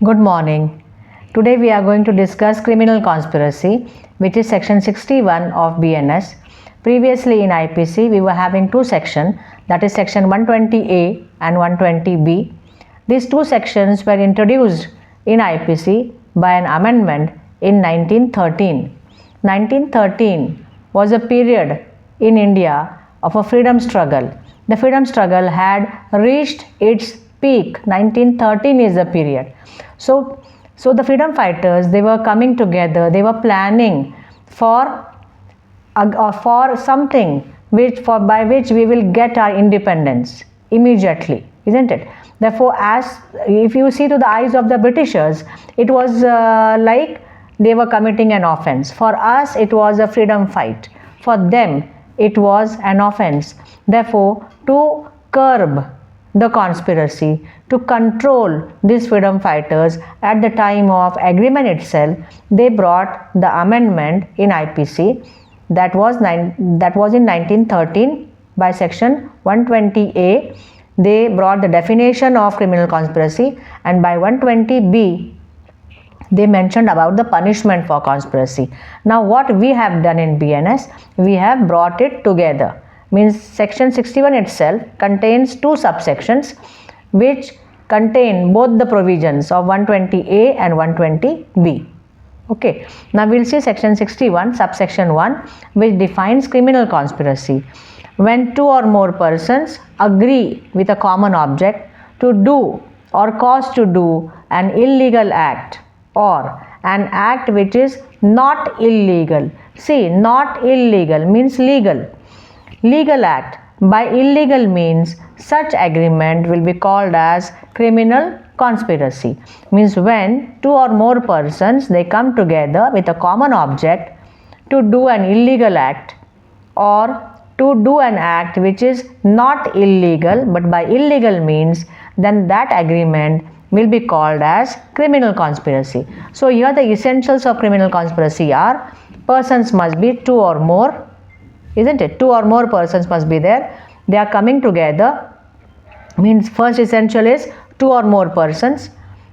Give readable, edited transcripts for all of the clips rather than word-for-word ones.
Good morning. Today we are going to discuss criminal conspiracy, which is section 61 of BNS. Previously in IPC we were having two sections, that is section 120A and 120B. These two sections were introduced in IPC by an amendment in 1913. 1913 was a period in India of a freedom struggle. The freedom struggle had reached its peak. 1913 is the period. So the freedom fighters, they were coming together, they were planning for something by which we will get our independence immediately, isn't it? Therefore, as if you see to the eyes of the Britishers, it was like they were committing an offense. For us, it was a freedom fight. For them, it was an offense. Therefore, to curb the conspiracy, to control these freedom fighters at the time of agreement itself, they brought the amendment in IPC that was in 1913 by section 120A. They brought the definition of criminal conspiracy, and by 120B they mentioned about the punishment for conspiracy. Now what we have done in BNS, we have brought it together. Means section 61 itself contains two subsections which contain both the provisions of 120A and 120B. Okay, now we'll see section 61 subsection 1, which defines criminal conspiracy. When two or more persons agree with a common object to do or cause to do an illegal act or an act which is not illegal. See, not illegal means legal. Legal act. By illegal means, such agreement will be called as criminal conspiracy. Means when two or more persons, they come together with a common object to do an illegal act or to do an act which is not illegal, but by illegal means, then that agreement will be called as criminal conspiracy. So here the essentials of criminal conspiracy are: persons must be two or more, isn't it? Two or more persons must be there. They are coming together. Means first essential is two or more persons.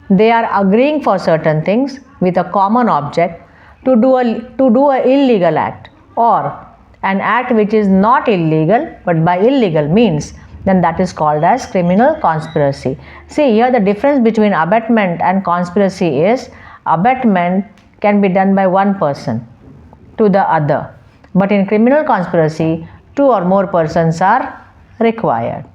They are agreeing for certain things with a common object to do a illegal act or an act which is not illegal, but by illegal means, then that is called as criminal conspiracy. See here the difference between abetment and conspiracy is abetment can be done by one person to the other. But in criminal conspiracy, two or more persons are required.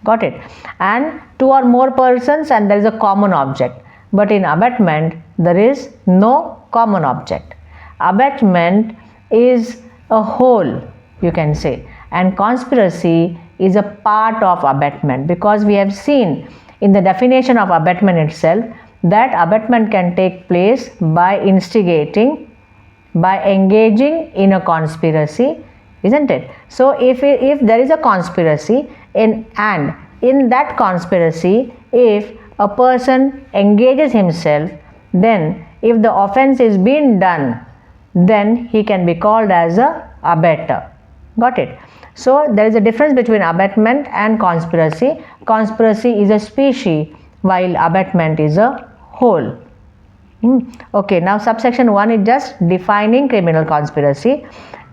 Got it? And two or more persons and there is a common object. But in abetment, there is no common object. Abetment is a whole, you can say. And conspiracy is a part of abetment, because we have seen in the definition of abetment itself that abetment can take place by instigating, by engaging in a conspiracy, isn't it? So if there is a conspiracy and in that conspiracy, if a person engages himself, then if the offense is being done, then he can be called as a abettor. Got it? So there is a difference between abetment and conspiracy. Conspiracy is a species while abetment is a whole. Okay, now subsection 1 is just defining criminal conspiracy.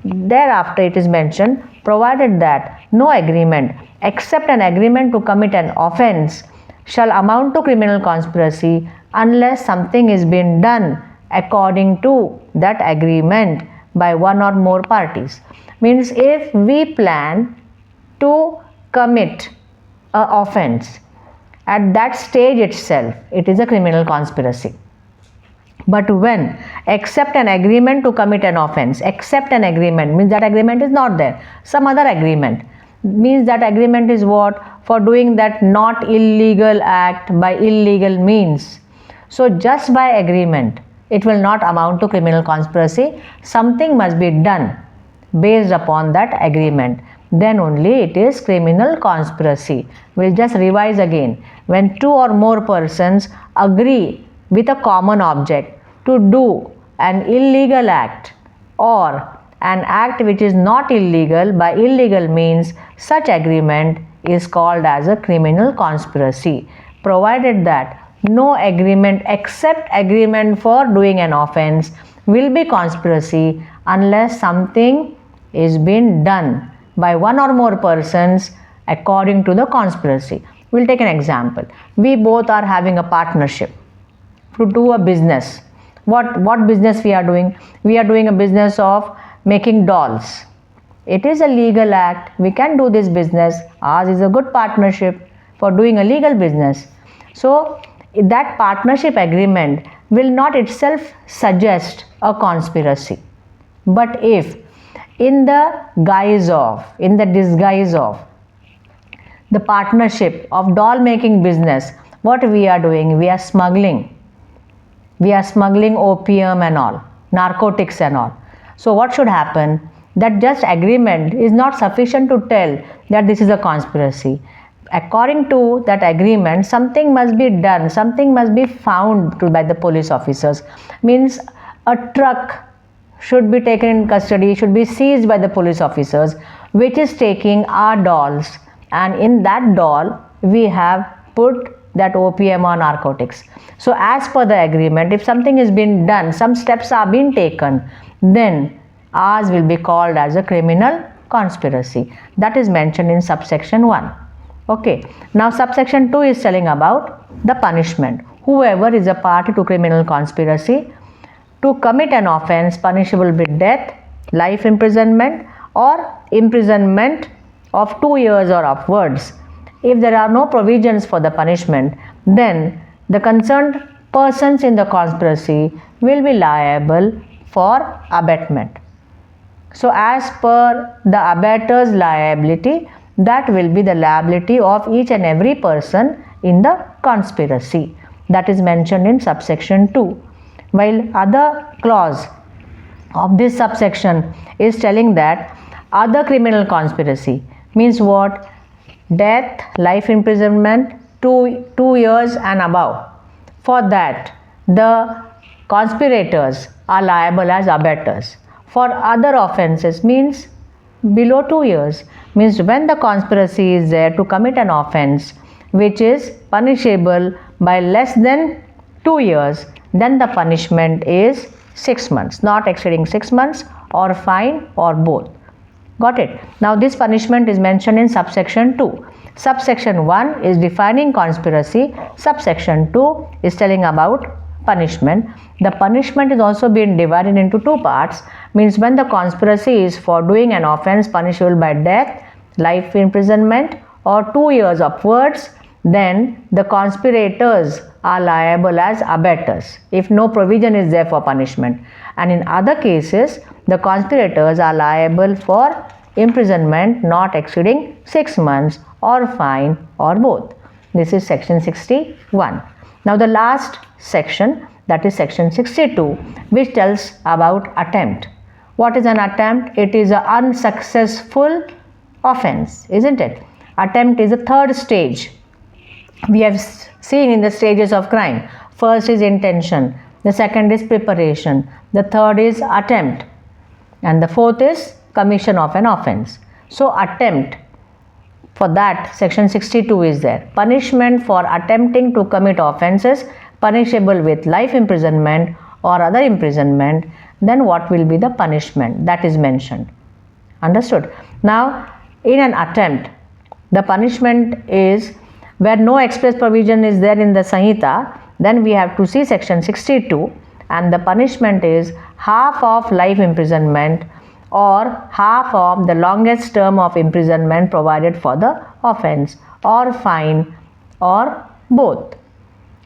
Thereafter it is mentioned, provided that no agreement except an agreement to commit an offense shall amount to criminal conspiracy unless something is being done according to that agreement by one or more parties. Means if we plan to commit an offense, at that stage itself it is a criminal conspiracy. But when accept an agreement to commit an offense, accept an agreement means that agreement is not there. Some other agreement means that agreement is what? For doing that not illegal act by illegal means. So just by agreement, it will not amount to criminal conspiracy. Something must be done based upon that agreement. Then only it is criminal conspiracy. We'll just revise again. When two or more persons agree with a common object to do an illegal act or an act which is not illegal by illegal means, such agreement is called as a criminal conspiracy, provided that no agreement except agreement for doing an offense will be conspiracy unless something is being done by one or more persons according to the conspiracy. We'll take an example. We both are having a partnership to do a business. What business we are doing? We are doing a business of making dolls. It is a legal act. We can do this business. Ours is a good partnership for doing a legal business. So that partnership agreement will not itself suggest a conspiracy. But if in the disguise of the partnership of doll making business, what we are doing? We are smuggling opium and all, narcotics and all. So what should happen? That just agreement is not sufficient to tell that this is a conspiracy. According to that agreement, something must be done, something must be found by the police officers. Means a truck should be taken in custody, should be seized by the police officers, which is taking our dolls, and in that doll we have put that opium or narcotics. So as per the agreement, if something is being done, some steps are being taken, then ours will be called as a criminal conspiracy. That is mentioned in subsection 1. Okay. Now subsection 2 is telling about the punishment. Whoever is a party to criminal conspiracy to commit an offense punishable with death, life imprisonment, or imprisonment of 2 years or upwards. If there are no provisions for the punishment, then the concerned persons in the conspiracy will be liable for abatement. So as per the abatter's liability, that will be the liability of each and every person in the conspiracy. That is mentioned in subsection 2. While other clause of this subsection is telling that other criminal conspiracy means what? Death, life imprisonment, 2 years and above. For that, the conspirators are liable as abettors. For other offences means below 2 years, means when the conspiracy is there to commit an offence which is punishable by less than 2 years, then the punishment is 6 months, not exceeding 6 months, or fine, or both. Got it? Now this punishment is mentioned in subsection 2. Subsection 1 is defining conspiracy. Subsection 2 is telling about punishment. The punishment is also being divided into 2 parts. Means when the conspiracy is for doing an offence punishable by death, life imprisonment, or 2 years upwards, then the conspirators are liable as abettors if no provision is there for punishment. And in other cases, the conspirators are liable for imprisonment not exceeding 6 months, or fine, or both. This is section 61. Now the last section, that is section 62, which tells about attempt. What is an attempt? It is an unsuccessful offense, isn't it? Attempt is the third stage. We have seen in the stages of crime. First is intention, the second is preparation, the third is attempt, and the fourth is commission of an offense. So attempt, for that section 62 is there. Punishment for attempting to commit offences punishable with life imprisonment or other imprisonment. Then what will be the punishment? That is mentioned. Understood? Now in an attempt, the punishment is where no express provision is there in the Sanhita, then we have to see section 62, and the punishment is half of life imprisonment or half of the longest term of imprisonment provided for the offense, or fine, or both.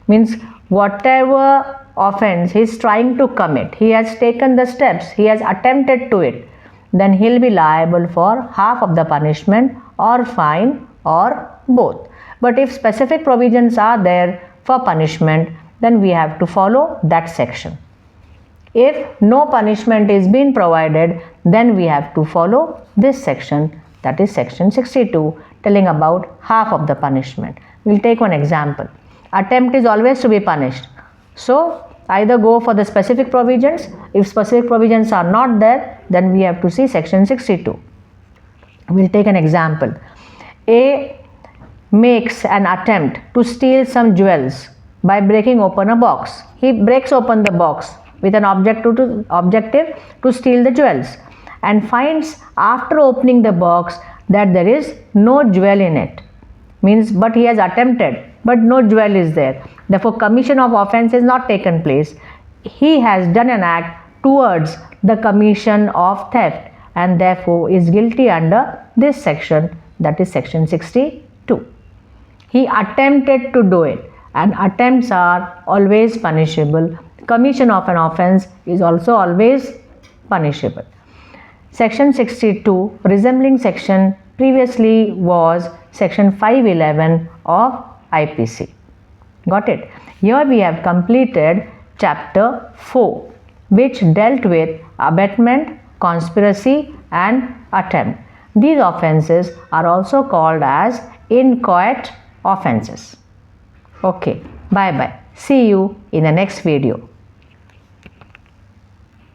Means whatever offense he is trying to commit, he has taken the steps, he has attempted to it, then he will be liable for half of the punishment, or fine, or both. But if specific provisions are there for punishment, then we have to follow that section. If no punishment is being provided, then we have to follow this section, that is section 62, telling about half of the punishment. We will take one example. Attempt is always to be punished. So either go for the specific provisions. If specific provisions are not there, then we have to see section 62. We will take an example. A makes an attempt to steal some jewels by breaking open a box. He breaks open the box with an objective to steal the jewels and finds after opening the box that there is no jewel in it. Means, but he has attempted, but no jewel is there. Therefore, commission of offense is not taken place. He has done an act towards the commission of theft and therefore is guilty under this section, that is section 62. He attempted to do it, and attempts are always punishable. Commission of an offense is also always punishable. Section 62, resembling section previously was section 511 of IPC. Got it? Here we have completed chapter 4, which dealt with abetment, conspiracy and attempt. These offences are also called as inchoate offences. Okay, bye bye. See you in the next video.